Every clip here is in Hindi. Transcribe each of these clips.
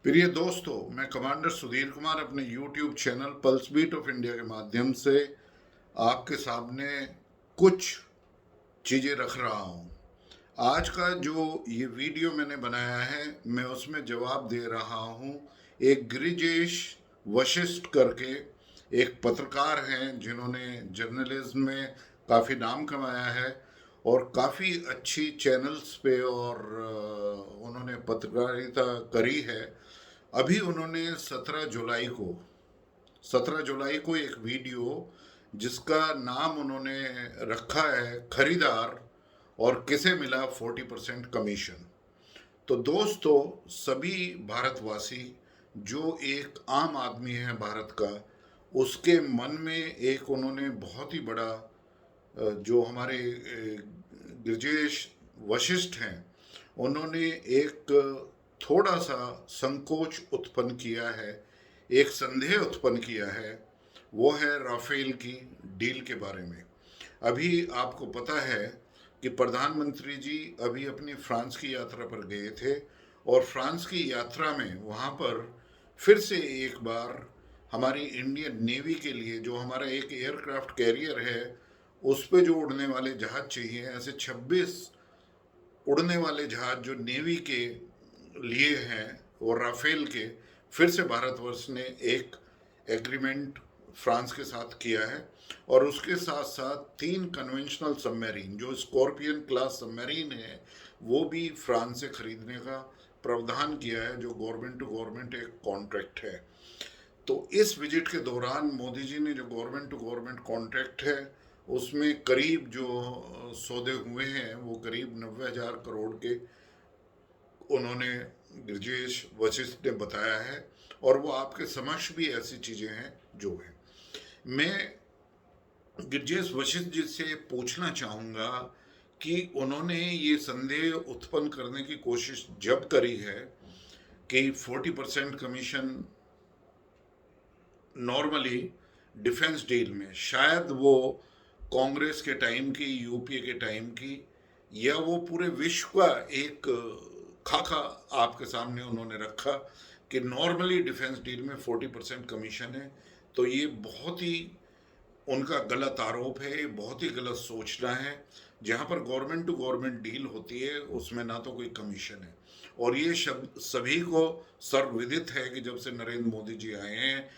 प्रिय दोस्तों, मैं कमांडर सुधीर कुमार अपने YouTube channel pulse beat of India के माध्यम से आपके सामने कुछ चीज़ें रख रहा हूँ। आज का जो ये वीडियो मैंने बनाया है, मैं उसमें जवाब दे रहा हूँ एक गिरिजेश वशिष्ठ करके एक पत्रकार हैं जिन्होंने जर्नलिज्म में काफ़ी नाम कमाया है और काफ़ी अच्छी चैनल्स पे और उन्होंने पत्रकारिता करी है। अभी उन्होंने 17 जुलाई को एक वीडियो जिसका नाम उन्होंने रखा है खरीदार और किसे मिला 40% कमीशन। तो दोस्तों, सभी भारतवासी जो एक आम आदमी है भारत का, उसके मन में एक उन्होंने बहुत ही बड़ा जो हमारे ब्रजेश वशिष्ठ हैं, उन्होंने एक थोड़ा सा संकोच उत्पन्न किया है, एक संदेह उत्पन्न किया है। वो है राफेल की डील के बारे में। अभी आपको पता है कि प्रधानमंत्री जी अभी अपनी फ्रांस की यात्रा पर गए थे और फ्रांस की यात्रा में वहाँ पर फिर से एक बार हमारी इंडियन नेवी के लिए जो हमारा एक एयरक्राफ्ट कैरियर है, उस पे जो उड़ने वाले जहाज चाहिए, ऐसे 26 उड़ने वाले जहाज जो नेवी के लिए हैं और राफेल के, फिर से भारतवर्ष ने एक एग्रीमेंट फ्रांस के साथ किया है। और उसके साथ साथ 3 कन्वेंशनल सबमरीन जो स्कॉर्पियन क्लास सबमरीन है, वो भी फ्रांस से खरीदने का प्रावधान किया है, जो गवर्नमेंट टू गवर्नमेंट एक कॉन्ट्रैक्ट है। तो इस विजिट के दौरान मोदी जी ने जो गवर्नमेंट टू गवर्नमेंट कॉन्ट्रैक्ट है, उसमें करीब जो सौदे हुए हैं वो करीब 90,000 करोड़ के उन्होंने ब्रजेश वशिष्ठ ने बताया है। और वो आपके समक्ष भी ऐसी चीज़ें हैं जो हैं। मैं ब्रजेश वशिष्ठ जी से पूछना चाहूँगा कि उन्होंने ये संदेह उत्पन्न करने की कोशिश जब करी है कि 40% कमीशन नॉर्मली डिफेंस डील में, शायद वो कांग्रेस के टाइम की, यूपीए के टाइम की, या वो पूरे विश्व का एक खाका आपके सामने उन्होंने रखा कि नॉर्मली डिफेंस डील में 40% कमीशन है। तो ये बहुत ही उनका गलत आरोप है, ये बहुत ही गलत सोचना है। जहाँ पर गवर्नमेंट टू गवर्नमेंट डील होती है उसमें ना तो कोई कमीशन है। और ये शब्द सभी को सर्वविदित है कि जब से नरेंद्र मोदी जी आए हैं,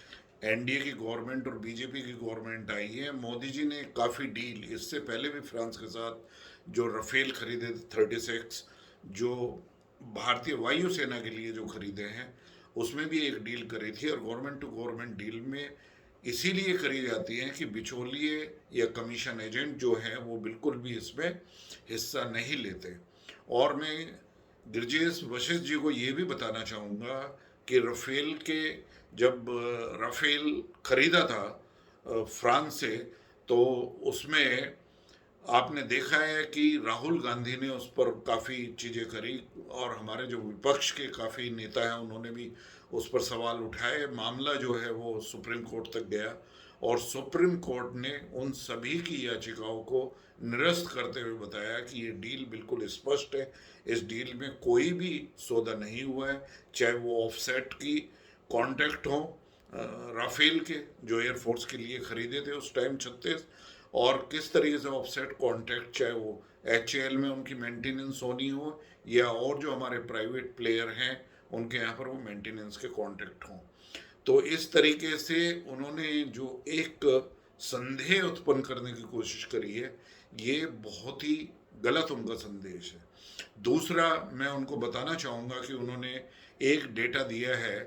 एनडीए की गवर्नमेंट और बीजेपी की गवर्नमेंट आई है, मोदी जी ने काफ़ी डील, इससे पहले भी फ्रांस के साथ जो रफेल खरीदे थे 36, जो भारतीय वायुसेना के लिए जो खरीदे हैं, उसमें भी एक डील करी थी। और गवर्नमेंट टू गवर्नमेंट डील में इसीलिए करी जाती हैं कि बिचौलिए या कमीशन एजेंट जो हैं वो बिल्कुल भी इसमें हिस्सा नहीं लेते। और मैं ब्रजेश वशिष्ठ जी को ये भी बताना चाहूँगा कि रफेल के, जब राफेल खरीदा था फ्रांस से, तो उसमें आपने देखा है कि राहुल गांधी ने उस पर काफ़ी चीज़ें करी और हमारे जो विपक्ष के काफ़ी नेता हैं उन्होंने भी उस पर सवाल उठाए। मामला जो है वो सुप्रीम कोर्ट तक गया और सुप्रीम कोर्ट ने उन सभी की याचिकाओं को निरस्त करते हुए बताया कि ये डील बिल्कुल स्पष्ट है, इस डील में कोई भी सौदा नहीं हुआ है, चाहे वो ऑफसेट की कॉन्ट्रैक्ट हो राफेल के जो एयरफोर्स के लिए खरीदे थे उस टाइम 36, और किस तरीके से ऑफसेट कॉन्ट्रैक्ट, चाहे वो एच में उनकी मेंटेनेंस होनी हो या और जो हमारे प्राइवेट प्लेयर हैं उनके यहाँ पर वो मेंटेनेंस के कॉन्ट्रैक्ट हों। तो इस तरीके से उन्होंने जो एक संदेह उत्पन्न करने की कोशिश करी है, ये बहुत ही गलत उनका संदेश है। दूसरा, मैं उनको बताना चाहूँगा कि उन्होंने एक डेटा दिया है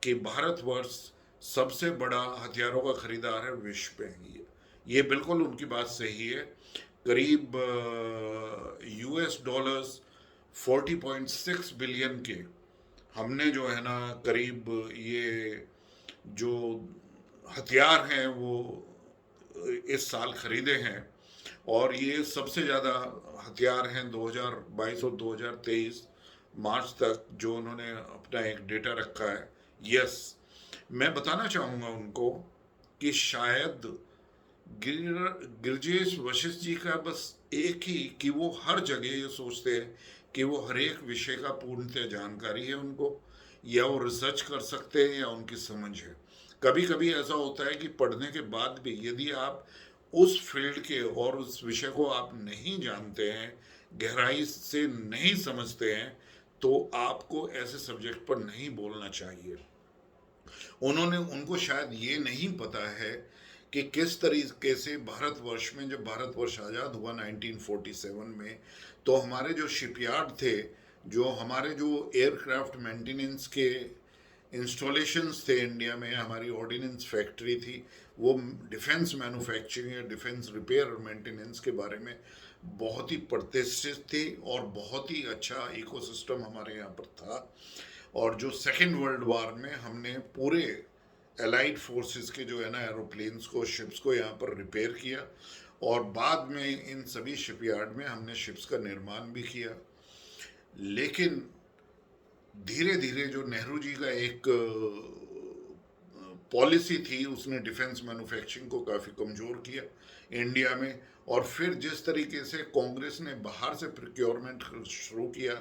कि भारतवर्ष सबसे बड़ा हथियारों का खरीदार है विश्व में। ये बिल्कुल उनकी बात सही है। करीब यूएस डॉलर्स 40.6 बिलियन के हमने जो है ना करीब ये जो हथियार हैं वो इस साल खरीदे हैं। और ये सबसे ज़्यादा हथियार हैं 2022 और 2023 मार्च तक, जो उन्होंने अपना एक डेटा रखा है। यस, मैं बताना चाहूँगा उनको कि शायद गिरजेश वशिष्ठ जी का बस एक ही कि वो हर जगह ये सोचते हैं कि वो हर एक विषय का पूर्णतः जानकारी है उनको, या वो रिसर्च कर सकते हैं या उनकी समझ है। कभी कभी ऐसा होता है कि पढ़ने के बाद भी यदि आप उस फील्ड के और उस विषय को आप नहीं जानते हैं, गहराई से नहीं समझते हैं, तो आपको ऐसे सब्जेक्ट पर नहीं बोलना चाहिए। उनको शायद ये नहीं पता है कि किस तरीके से भारतवर्ष में, जब भारतवर्ष आज़ाद हुआ 1947 में, तो हमारे जो शिपयार्ड थे, जो हमारे जो एयरक्राफ्ट मेंटेनेंस के इंस्टॉलेशंस थे इंडिया में, हमारी ऑर्डिनेंस फैक्ट्री थी, वो डिफेंस मैन्युफैक्चरिंग या डिफेंस रिपेयर और मेंटेनेंस के बारे में बहुत ही प्रतिष्ठित थी और बहुत ही अच्छा इकोसिस्टम हमारे यहाँ पर था। और जो सेकेंड वर्ल्ड वार में हमने पूरे एलाइड फोर्सेस के जो है ना एरोप्लेन्स को, शिप्स को यहाँ पर रिपेयर किया, और बाद में इन सभी शिपयार्ड में हमने शिप्स का निर्माण भी किया। लेकिन धीरे धीरे जो नेहरू जी का एक पॉलिसी थी, उसने डिफेंस मैन्युफैक्चरिंग को काफ़ी कमज़ोर किया इंडिया में। और फिर जिस तरीके से कांग्रेस ने बाहर से प्रोक्योरमेंट शुरू किया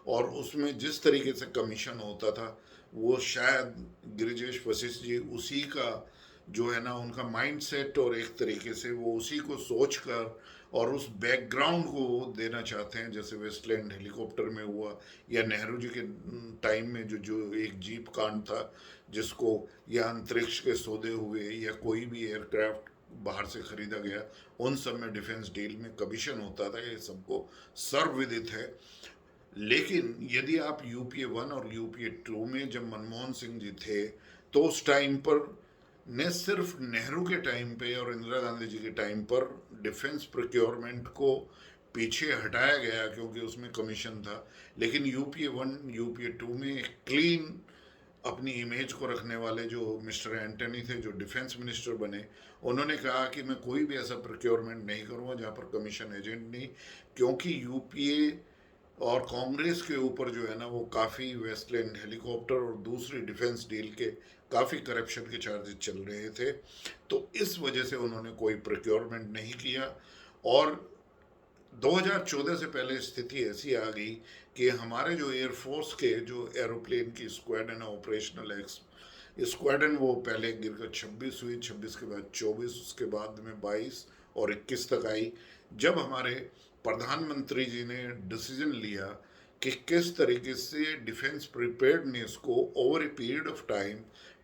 और उसमें जिस तरीके से कमीशन होता था, वो शायद गिरिजेश वशिष्ठ जी उसी का जो है ना उनका माइंडसेट, और एक तरीके से वो उसी को सोच कर और उस बैकग्राउंड को वो देना चाहते हैं, जैसे वेस्टलैंड हेलीकॉप्टर में हुआ, या नेहरू जी के टाइम में जो जो एक जीप कांड था, जिसको या अंतरिक्ष के सौदे हुए या कोई भी एयरक्राफ्ट बाहर से खरीदा गया, उन सब में डिफेंस डील में कमीशन होता था, ये सबको सर्वविदित है। लेकिन यदि आप यूपीए 1 और यूपीए 2 में जब मनमोहन सिंह जी थे, तो उस टाइम पर न सिर्फ नेहरू के टाइम पे और इंदिरा गांधी जी के टाइम पर डिफेंस प्रोक्योरमेंट को पीछे हटाया गया क्योंकि उसमें कमीशन था, लेकिन यूपीए 1 यूपीए 2 में क्लीन अपनी इमेज को रखने वाले जो मिस्टर एंटनी थे, जो डिफेंस मिनिस्टर बने, उन्होंने कहा कि मैं कोई भी ऐसा प्रोक्योरमेंट नहीं करूँगा जहाँ पर कमीशन एजेंट नहीं, क्योंकि यूपीए और कांग्रेस के ऊपर जो है ना वो काफ़ी वेस्टलैंड हेलीकॉप्टर और दूसरी डिफेंस डील के काफ़ी करप्शन के चार्जेस चल रहे थे। तो इस वजह से उन्होंने कोई प्रोक्योरमेंट नहीं किया। और 2014 से पहले स्थिति ऐसी आ गई कि हमारे जो एयरफोर्स के जो एरोप्लेन की स्क्वाड्रन है, ऑपरेशनल एक्स स्क्वाड्रन, वो पहले गिरकर 26 हुई, 26 के बाद 24, उसके बाद में 22 और 21 तक आई, जब हमारे प्रधानमंत्री जी ने डिसीजन लिया कि किस तरीके से डिफेंस प्रिपेयर्डनेस को over a period of time,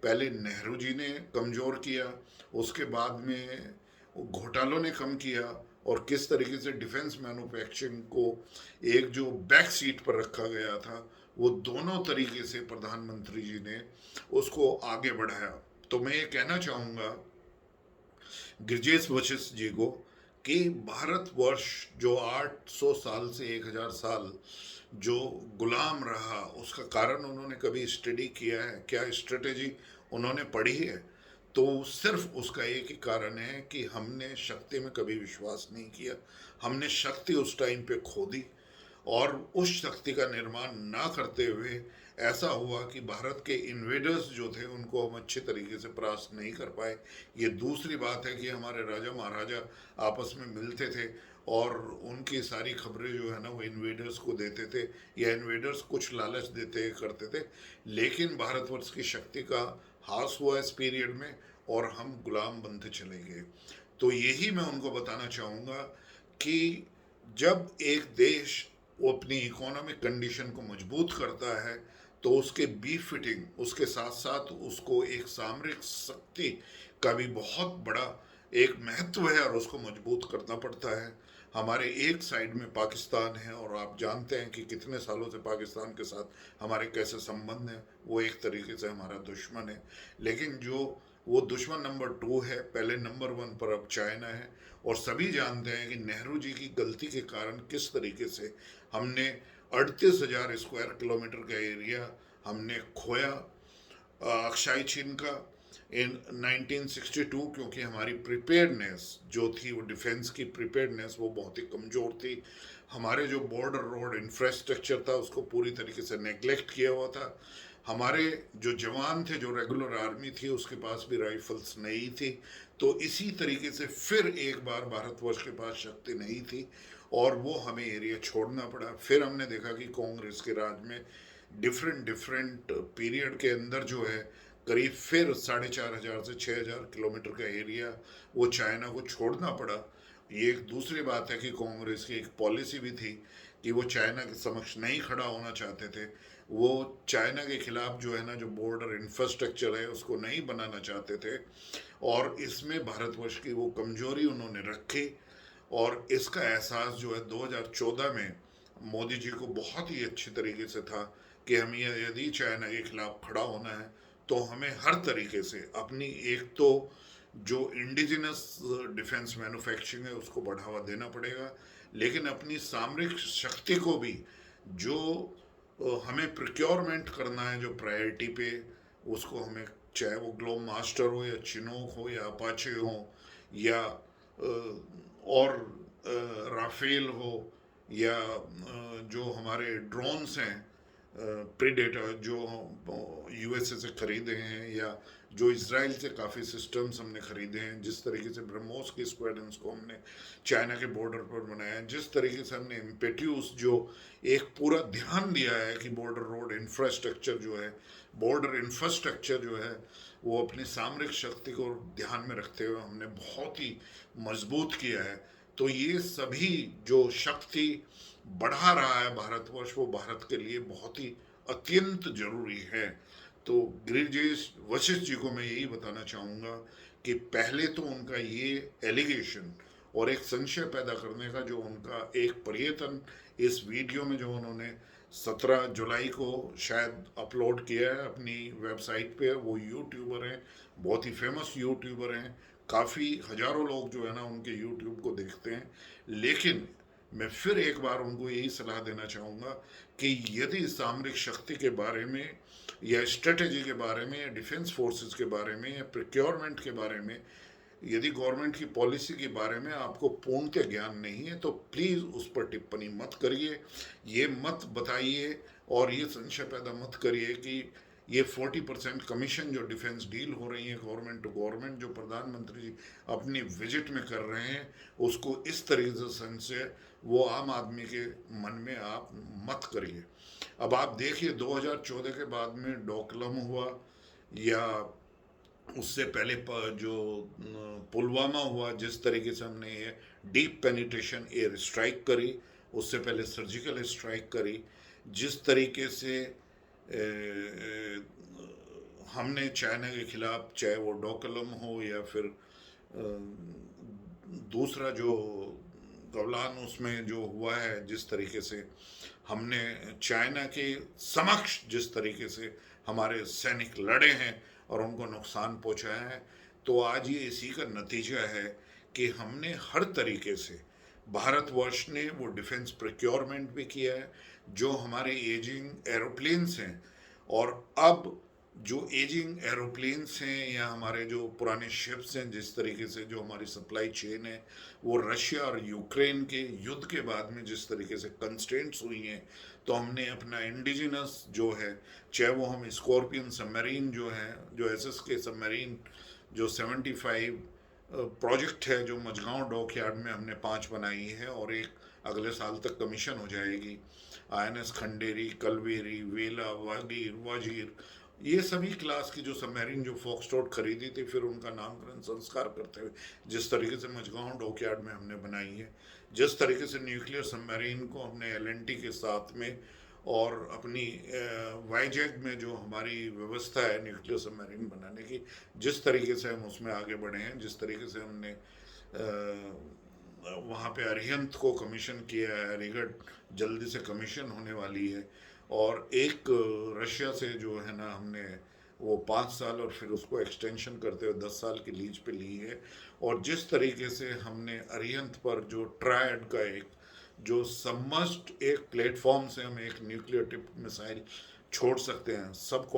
पहले नेहरू जी ने कमज़ोर किया, उसके बाद में घोटालों ने कम किया, और किस तरीके से डिफेंस मैन्युफैक्चरिंग को एक जो बैक सीट पर रखा गया था, वो दोनों तरीके से प्रधानमंत्री जी ने उसको आगे बढ़ाया। तो मैं ये कहना चाहूँगा गिरजेश वशिष्ठ जी को कि भारतवर्ष जो 800 साल से 1000 साल जो गुलाम रहा, उसका कारण उन्होंने कभी स्टडी किया है क्या? स्ट्रेटेजी उन्होंने पढ़ी है? तो सिर्फ उसका एक ही कारण है कि हमने शक्ति में कभी विश्वास नहीं किया, हमने शक्ति उस टाइम पे खो दी, और उस शक्ति का निर्माण ना करते हुए ऐसा हुआ कि भारत के इन्वेडर्स जो थे उनको हम अच्छे तरीके से परास्त नहीं कर पाए। ये दूसरी बात है कि हमारे राजा महाराजा आपस में मिलते थे और उनकी सारी खबरें जो है ना वो इन्वेडर्स को देते थे, या इन्वेडर्स कुछ लालच देते करते थे, लेकिन भारतवर्ष की शक्ति का हास हुआ इस पीरियड में और हम गुलाम बनते चले गए। तो यही मैं उनको बताना चाहूँगा कि जब एक देश वो अपनी इकोनॉमिक कंडीशन को मजबूत करता है, तो उसके बी फिटिंग उसके साथ साथ उसको एक सामरिक शक्ति का भी बहुत बड़ा एक महत्व है और उसको मजबूत करना पड़ता है। हमारे एक साइड में पाकिस्तान है और आप जानते हैं कि कितने सालों से पाकिस्तान के साथ हमारे कैसे संबंध हैं, वो एक तरीके से हमारा दुश्मन है। लेकिन जो वो दुश्मन नंबर 2 है, पहले नंबर 1 पर अब चाइना है। और सभी जानते हैं कि नेहरू जी की गलती के कारण किस तरीके से हमने 38,000 स्क्वायर किलोमीटर का एरिया हमने खोया अक्षय चीन का इन 1962, क्योंकि हमारी प्रिपेयर्डनेस जो थी, वो डिफेंस की प्रिपेयर्डनेस वो बहुत ही कमज़ोर थी। हमारे जो बॉर्डर रोड इंफ्रास्ट्रक्चर था उसको पूरी तरीके से नेग्लेक्ट किया हुआ था। हमारे जो जवान थे, जो रेगुलर आर्मी थी, उसके पास भी राइफल्स नहीं थी। तो इसी तरीके से फिर एक बार भारतवर्ष के पास शक्ति नहीं थी और वो हमें एरिया छोड़ना पड़ा। फिर हमने देखा कि कांग्रेस के राज में डिफरेंट डिफरेंट पीरियड के अंदर जो है करीब फिर 4,500 से 6,000 किलोमीटर का एरिया वो चाइना को छोड़ना पड़ा। ये एक दूसरी बात है कि कांग्रेस की एक पॉलिसी भी थी कि वो चाइना के समक्ष नहीं खड़ा होना चाहते थे। वो चाइना के खिलाफ जो है ना, जो बॉर्डर इंफ्रास्ट्रक्चर है उसको नहीं बनाना चाहते थे, और इसमें भारतवर्ष की वो कमजोरी उन्होंने रखी। और इसका एहसास जो है 2014 में मोदी जी को बहुत ही अच्छी तरीके से था कि हमें यदि चाइना के खिलाफ खड़ा होना है तो हमें हर तरीके से अपनी एक तो जो इंडिजिनस डिफेंस मैन्युफैक्चरिंग है उसको बढ़ावा देना पड़ेगा, लेकिन अपनी सामरिक शक्ति को भी जो हमें प्रिक्योरमेंट करना है जो प्रायोरिटी पे, उसको हमें, चाहे वो ग्लोब मास्टर हो या चिनोक हो या अपाचे हो या और राफेल हो या जो हमारे ड्रोन्स हैं प्रीडेटर जो यूएसए से खरीदे हैं, या जो इसराइल से काफ़ी सिस्टम्स हमने खरीदे हैं, जिस तरीके से ब्रह्मोस के स्क्वाड्रंस को हमने चाइना के बॉर्डर पर बनाया है, जिस तरीके से हमने इम्पेट्यूस जो एक पूरा ध्यान दिया है कि बॉर्डर रोड इंफ्रास्ट्रक्चर जो है, बॉर्डर इंफ्रास्ट्रक्चर जो है वो अपनी सामरिक शक्ति को ध्यान में रखते हुए हमने बहुत ही मजबूत किया है। तो ये सभी जो शक्ति बढ़ा रहा है भारतवर्ष, वो भारत के लिए बहुत ही अत्यंत जरूरी है। तो गिरिजेश वशिष्ठ जी को मैं यही बताना चाहूँगा कि पहले तो उनका ये एलिगेशन और एक संशय पैदा करने का जो उनका एक प्रयत्न इस वीडियो में जो उन्होंने 17 जुलाई को शायद अपलोड किया है अपनी वेबसाइट पे, वो यूट्यूबर हैं, बहुत ही फेमस यूट्यूबर हैं, काफ़ी हजारों लोग जो है ना उनके यूट्यूब को देखते हैं। लेकिन मैं फिर एक बार उनको यही सलाह देना चाहूँगा कि यदि सामरिक शक्ति के बारे में या स्ट्रेटेजी के बारे में या डिफेंस फोर्सेस के बारे में या प्रिक्योरमेंट के बारे में, यदि गवर्नमेंट की पॉलिसी के बारे में आपको पूर्णतः ज्ञान नहीं है तो प्लीज़ उस पर टिप्पणी मत करिए, ये मत बताइए और ये संशय पैदा मत करिए कि ये 40% कमीशन जो डिफेंस डील हो रही है गवर्नमेंट टू गवर्नमेंट जो प्रधानमंत्री जी अपनी विजिट में कर रहे हैं, उसको इस तरीके से संशय वो आम आदमी के मन में आप मत करिए। अब आप देखिए 2014 के बाद में डोकलम हुआ, या उससे पहले जो पुलवामा हुआ, जिस तरीके से हमने ये डीप पेनिट्रेशन एयर स्ट्राइक करी, उससे पहले सर्जिकल स्ट्राइक करी, जिस तरीके से हमने चाइना के खिलाफ, चाहे वो डोकलम हो या फिर दूसरा जो गवलान उसमें जो हुआ है, जिस तरीके से हमने चाइना के समक्ष जिस तरीके से हमारे सैनिक लड़े हैं और उनको नुकसान पहुंचाया है, तो आज ये इसी का नतीजा है कि हमने हर तरीके से, भारतवर्ष ने वो डिफेंस प्रोक्योरमेंट भी किया है, जो हमारे एजिंग एरोप्लेन्स हैं, और अब जो एजिंग एरोप्लेन्स हैं या हमारे जो पुराने शिप्स हैं, जिस तरीके से जो हमारी सप्लाई चेन है वो रशिया और यूक्रेन के युद्ध के बाद में जिस तरीके से कंस्ट्रेंट्स हुई हैं, तो हमने अपना इंडिजिनस जो है, चाहे वो हम स्कॉर्पियन सबमरीन जो है, जो एसएस के सबमरीन जो 75 प्रोजेक्ट है, जो मझगांव डॉक यार्ड में हमने 5 बनाई है और एक अगले साल तक कमीशन हो जाएगी, आईएनएस खंडेरी, कलवेरी, वेला, वागीर, वाजीर, ये सभी क्लास की जो सबमरीन जो फॉक्सट्रॉट खरीदी थी, फिर उनका नामकरण संस्कार करते हुए जिस तरीके से मझगांव डॉकयार्ड में हमने बनाई है, जिस तरीके से न्यूक्लियर सबमरीन को हमने एलएनटी के साथ में और अपनी वाईजैक में जो हमारी व्यवस्था है न्यूक्लियर सबमरीन बनाने की, जिस तरीके से हम उसमें आगे बढ़े हैं, जिस तरीके से हमने वहाँ पे अरिहंत को कमीशन किया है, अलीगढ़ जल्दी से कमीशन होने वाली है, और एक रशिया से जो है ना हमने वो 5 साल और फिर उसको एक्सटेंशन करते हुए 10 साल की लीज पे ली है, और जिस तरीके से हमने अरिहंत पर जो ट्रायड का एक जो सबमर्ज्ड एक प्लेटफॉर्म से हम एक न्यूक्लियर टिप मिसाइल छोड़ सकते हैं, सब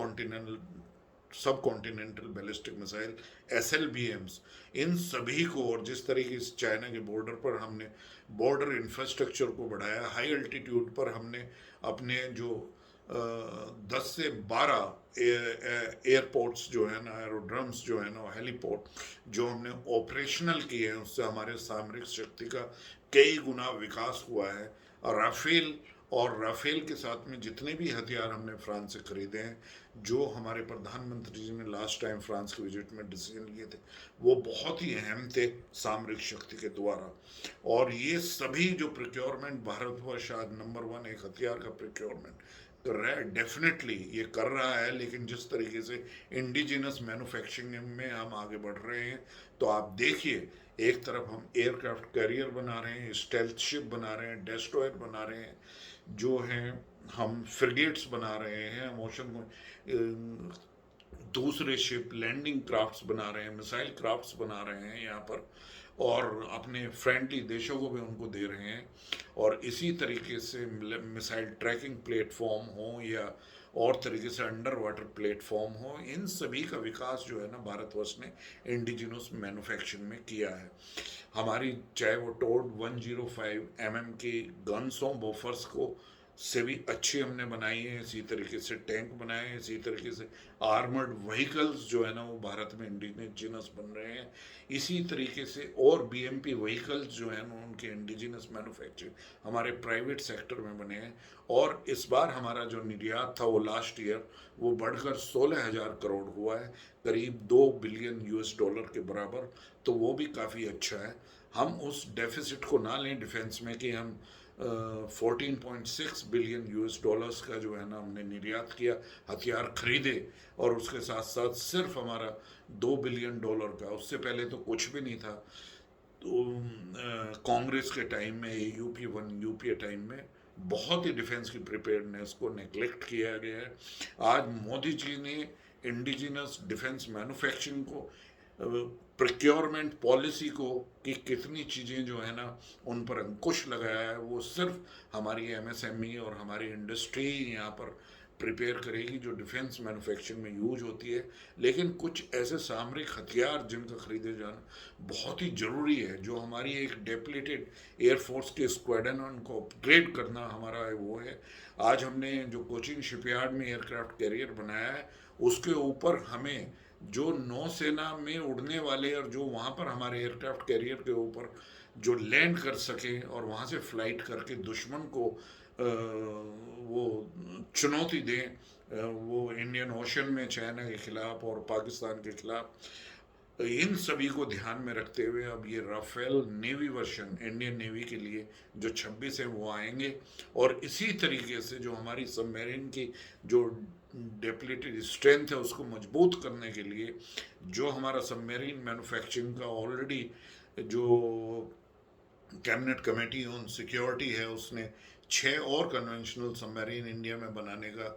कॉन्टिनेंटल बैलिस्टिक मिसाइल SLBMs, इन सभी को, और जिस तरीके से चाइना के बॉर्डर पर हमने बॉर्डर इंफ्रास्ट्रक्चर को बढ़ाया, हाई अल्टीट्यूड पर हमने अपने जो 10 से 12 एयरपोर्ट्स जो है ना, एरोड्रम्स जो है ना, हेलीपोर्ट जो हमने ऑपरेशनल किए हैं, उससे हमारे सामरिक शक्ति का कई गुना विकास हुआ है। और राफेल और राफेल के साथ में जितने भी हथियार हमने फ्रांस से खरीदे हैं, जो हमारे प्रधानमंत्री जी ने लास्ट टाइम फ्रांस के विजिट में डिसीजन लिए थे, वो बहुत ही अहम थे सामरिक शक्ति के द्वारा। और ये सभी जो प्रिक्योरमेंट भारतवर्ष आज नंबर वन एक हथियार का प्रिक्योरमेंट कर रहा है, डेफिनेटली ये कर रहा है, लेकिन जिस तरीके से इंडिजिनस मैन्युफैक्चरिंग में हम आगे बढ़ रहे हैं, तो आप देखिए, एक तरफ हम एयरक्राफ्ट कैरियर बना रहे हैं, स्टेल्थ शिप बना रहे हैं, डेस्ट्रॉयर बना रहे हैं, जो हैं हम फ्रिगेट्स बना रहे हैं, हम ओशन दूसरे शिप लैंडिंग क्राफ्ट्स बना रहे हैं, मिसाइल क्राफ्ट्स बना रहे हैं यहाँ पर, और अपने फ्रेंडली देशों को भी उनको दे रहे हैं। और इसी तरीके से मिसाइल ट्रैकिंग प्लेटफॉर्म हो या और तरीके से अंडर वाटर प्लेटफॉर्म हो, इन सभी का विकास जो है ना भारतवर्ष ने इंडिजिनस मैन्युफैक्चरिंग में किया है। हमारी चाहे वो टोड 105 mm की गन्स हों, बोफर्स को से भी अच्छी हमने बनाई है, इसी तरीके से टैंक बनाए हैं, इसी तरीके से आर्मर्ड व्हीकल्स जो है ना वो भारत में इंडिजिनस बन रहे हैं। इसी तरीके से और बीएमपी व्हीकल्स जो है ना उनके इंडिजिनस मैन्युफैक्चरिंग हमारे प्राइवेट सेक्टर में बने हैं। और इस बार हमारा जो निर्यात था वो लास्ट ईयर वो बढ़कर 16,000 करोड़ हुआ है, करीब 2 बिलियन US डॉलर के बराबर। तो वो भी काफ़ी अच्छा है। हम उस डेफिसिट को ना लें डिफेंस में कि हम 14.6 बिलियन US डॉलर्स का जो है ना हमने निर्यात किया, हथियार खरीदे, और उसके साथ साथ सिर्फ हमारा 2 बिलियन डॉलर का, उससे पहले तो कुछ भी नहीं था। तो कांग्रेस के टाइम में, UP1 UPA टाइम में बहुत ही डिफेंस की प्रिपेयर्डनेस को नेग्लेक्ट किया गया है। आज मोदी जी ने इंडिजिनस डिफेंस मैन्युफैक्चरिंग को, प्रोक्योरमेंट पॉलिसी को, कि कितनी चीज़ें जो है ना उन पर अंकुश लगाया है, वो सिर्फ हमारी MSME और हमारी इंडस्ट्री यहाँ पर प्रिपेयर करेगी जो डिफेंस मैन्युफैक्चरिंग में यूज होती है। लेकिन कुछ ऐसे सामरिक हथियार जिनका खरीदे जाना बहुत ही ज़रूरी है, जो हमारी एक डेप्लीटेड एयरफोर्स के स्क्वाडन उनको अपग्रेड करना हमारा वो है। आज हमने जो कोचिन शिपयार्ड में एयरक्राफ्ट कैरियर बनाया है, उसके ऊपर हमें जो नौसेना में उड़ने वाले, और जो वहाँ पर हमारे एयरक्राफ्ट कैरियर के ऊपर जो लैंड कर सके और वहाँ से फ्लाइट करके दुश्मन को वो चुनौती दें, वो इंडियन ओशन में चाइना के खिलाफ और पाकिस्तान के खिलाफ, इन सभी को ध्यान में रखते हुए अब ये Rafale navy version Indian navy के लिए जो 26 है वो आएंगे। और इसी तरीके से जो हमारी सबमरीन की जो डेप्लीटेड स्ट्रेंथ है उसको मजबूत करने के लिए, जो हमारा सबमरीन मैन्युफैक्चरिंग का ऑलरेडी जो कैबिनेट कमेटी ऑन सिक्योरिटी है, उसने 6 और कन्वेंशनल सबमरीन इंडिया में बनाने का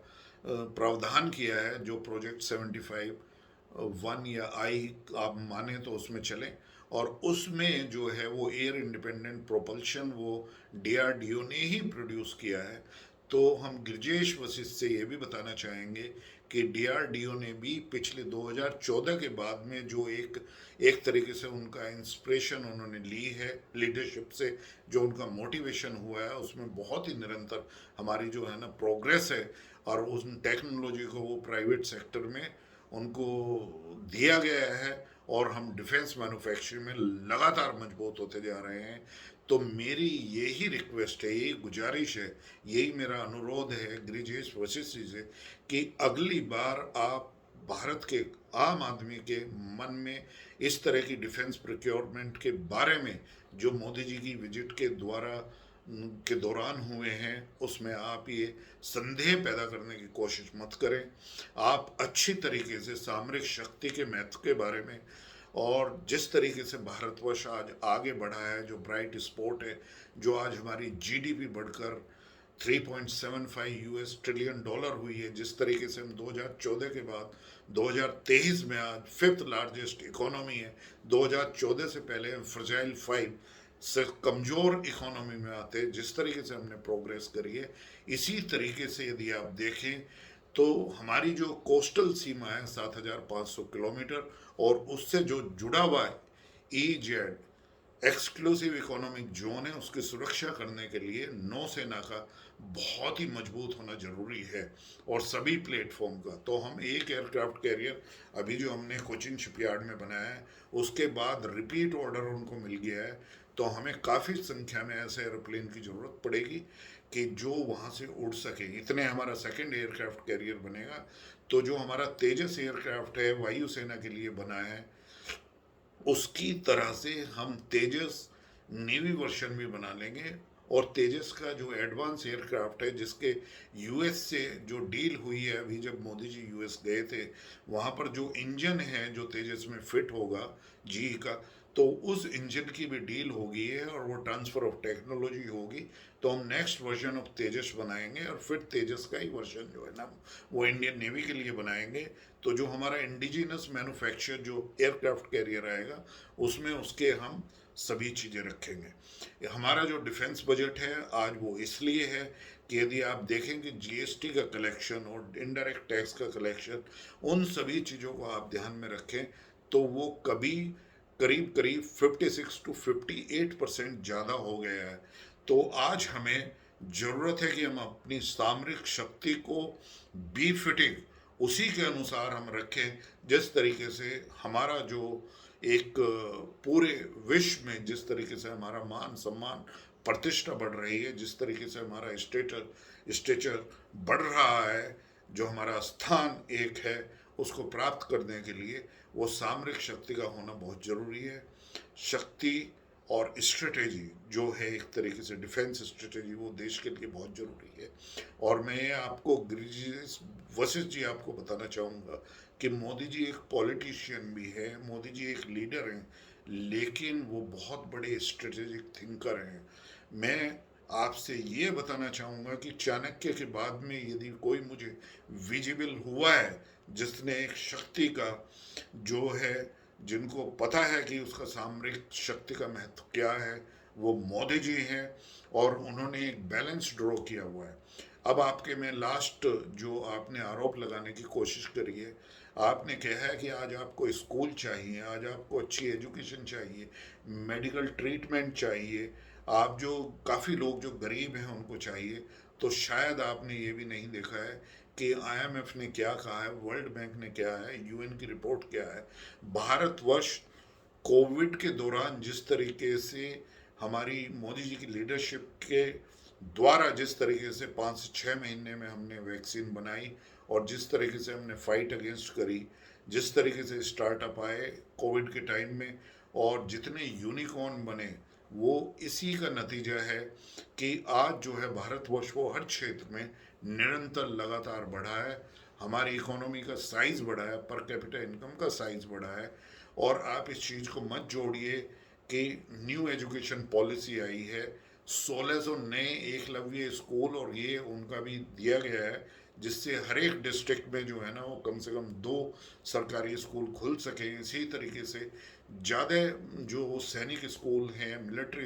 प्रावधान किया है, जो प्रोजेक्ट 75-1 या आई आप माने तो उसमें चलें। और उसमें जो है वो एयर इंडिपेंडेंट प्रोपल्शन वो DRDO ने ही प्रोड्यूस किया है। तो हम गिरजेश वशिष्ठ से ये भी बताना चाहेंगे कि DRDO ने भी पिछले 2014 के बाद में जो एक तरीके से उनका इंस्पिरेशन उन्होंने ली है लीडरशिप से, जो उनका मोटिवेशन हुआ है, उसमें बहुत ही निरंतर हमारी जो है ना प्रोग्रेस है। और उस टेक्नोलॉजी को वो प्राइवेट सेक्टर में उनको दिया गया है, और हम डिफेंस मैन्युफैक्चरिंग में लगातार मजबूत होते जा रहे हैं। तो मेरी यही रिक्वेस्ट है, यही गुजारिश है, यही मेरा अनुरोध है गिरिजेश वशिष्ठ जी से, कि अगली बार आप भारत के आम आदमी के मन में इस तरह की डिफेंस प्रोक्योरमेंट के बारे में जो मोदी जी की विजिट के दौरान हुए हैं, उसमें आप ये संदेह पैदा करने की कोशिश मत करें। आप अच्छी तरीके से सामरिक शक्ति के महत्व के बारे में, और जिस तरीके से भारतवर्ष आज आगे बढ़ा है, जो ब्राइट स्पॉट है, जो आज हमारी GDP बढ़कर 3.75 US ट्रिलियन डॉलर हुई है, जिस तरीके से हम 2014 के बाद 2023 में आज 5th लार्जेस्ट इकोनॉमी है। 2014 से पहले हम फ्रजाइल 5 से कमज़ोर इकोनॉमी में आते, जिस तरीके से हमने प्रोग्रेस करी है, इसी तरीके से यदि आप देखें तो हमारी जो कोस्टल सीमा है 7,500 किलोमीटर, और उससे जो जुड़ा हुआ है EEZ एक्सक्लूसिव इकोनॉमिक जोन है, उसकी सुरक्षा करने के लिए नौसेना का बहुत ही मजबूत होना जरूरी है, और सभी प्लेटफॉर्म का। तो हम एक एयरक्राफ्ट कैरियर अभी जो हमने कोचिन शिपयार्ड में बनाया है, उसके बाद रिपीट ऑर्डर उनको मिल गया है, तो हमें काफ़ी संख्या में ऐसे एरोप्लेन की ज़रूरत पड़ेगी। कि जो वहाँ से उड़ सके, इतने हमारा सेकंड एयरक्राफ्ट कैरियर बनेगा। तो जो हमारा तेजस एयरक्राफ्ट है वायुसेना के लिए बना है, उसकी तरह से हम तेजस नेवी वर्शन भी बना लेंगे। और तेजस का जो एडवांस एयरक्राफ्ट है, जिसके यूएस से जो डील हुई है, अभी जब मोदी जी यूएस गए थे, वहाँ पर जो इंजन है जो तेजस में फिट होगा जी का, तो उस इंजन की भी डील हो गई है और वो ट्रांसफ़र ऑफ टेक्नोलॉजी होगी। तो हम नेक्स्ट वर्जन ऑफ तेजस बनाएंगे और फिर तेजस का ही वर्जन जो है ना, वो इंडियन नेवी के लिए बनाएंगे। तो जो हमारा इंडिजिनस मैन्युफैक्चर जो एयरक्राफ्ट कैरियर आएगा, उसमें उसके हम सभी चीज़ें रखेंगे। हमारा जो डिफेंस बजट है आज, वो इसलिए है कि यदि आप देखेंगे जीएसटी का कलेक्शन और इनडायरेक्ट टैक्स का कलेक्शन, उन सभी चीज़ों को आप ध्यान में रखें, तो वो कभी करीब करीब 56 to 58% ज़्यादा हो गया है। तो आज हमें ज़रूरत है कि हम अपनी सामरिक शक्ति को बी फिटिंग उसी के अनुसार हम रखें, जिस तरीके से हमारा जो एक पूरे विश्व में जिस तरीके से हमारा मान सम्मान प्रतिष्ठा बढ़ रही है, जिस तरीके से हमारा स्टेचर बढ़ रहा है, जो हमारा स्थान एक है, उसको प्राप्त करने के लिए वो सामरिक शक्ति का होना बहुत ज़रूरी है। शक्ति और स्ट्रेटेजी जो है, एक तरीके से डिफेंस स्ट्रेटेजी, वो देश के लिए बहुत ज़रूरी है। और मैं आपको वशिष्ठ जी आपको बताना चाहूँगा कि मोदी जी एक पॉलिटिशियन भी है, मोदी जी एक लीडर हैं, लेकिन वो बहुत बड़े स्ट्रेटेजिक थिंकर हैं। मैं आपसे ये बताना चाहूँगा कि चाणक्य के बाद में यदि कोई मुझे विजिबल हुआ है जिसने एक शक्ति का जो है, जिनको पता है कि उसका सामरिक शक्ति का महत्व क्या है, वो मोदी जी हैं। और उन्होंने एक बैलेंस ड्रॉ किया हुआ है। अब आपके में लास्ट जो आपने आरोप लगाने की कोशिश करी है, आपने कहा है कि आज आपको स्कूल चाहिए, आज आपको अच्छी एजुकेशन चाहिए, मेडिकल ट्रीटमेंट चाहिए, आप जो काफ़ी लोग जो गरीब हैं उनको चाहिए। तो शायद आपने ये भी नहीं देखा है कि आईएमएफ ने क्या कहा है, वर्ल्ड बैंक ने क्या है, यूएन की रिपोर्ट क्या है। भारतवर्ष कोविड के दौरान जिस तरीके से हमारी मोदी जी की लीडरशिप के द्वारा जिस तरीके से 5 से 6 महीने में हमने वैक्सीन बनाई, और जिस तरीके से हमने फाइट अगेंस्ट करी, जिस तरीके से स्टार्टअप आए कोविड के टाइम में, और जितने यूनिकॉर्न बने, वो इसी का नतीजा है कि आज जो है भारतवर्ष वो हर क्षेत्र में निरंतर लगातार बढ़ा है। हमारी इकोनॉमी का साइज़ बढ़ा है, पर कैपिटा इनकम का साइज़ बढ़ा है। और आप इस चीज़ को मत जोड़िए कि न्यू एजुकेशन पॉलिसी आई है, 1600 नए एकलव्य स्कूल और ये उनका भी दिया गया है, जिससे हर एक डिस्ट्रिक्ट में जो है ना, वो कम से कम 2 सरकारी स्कूल खुल सकें। इसी तरीके से ज़्यादा जो सैनिक स्कूल हैं, मिलिट्री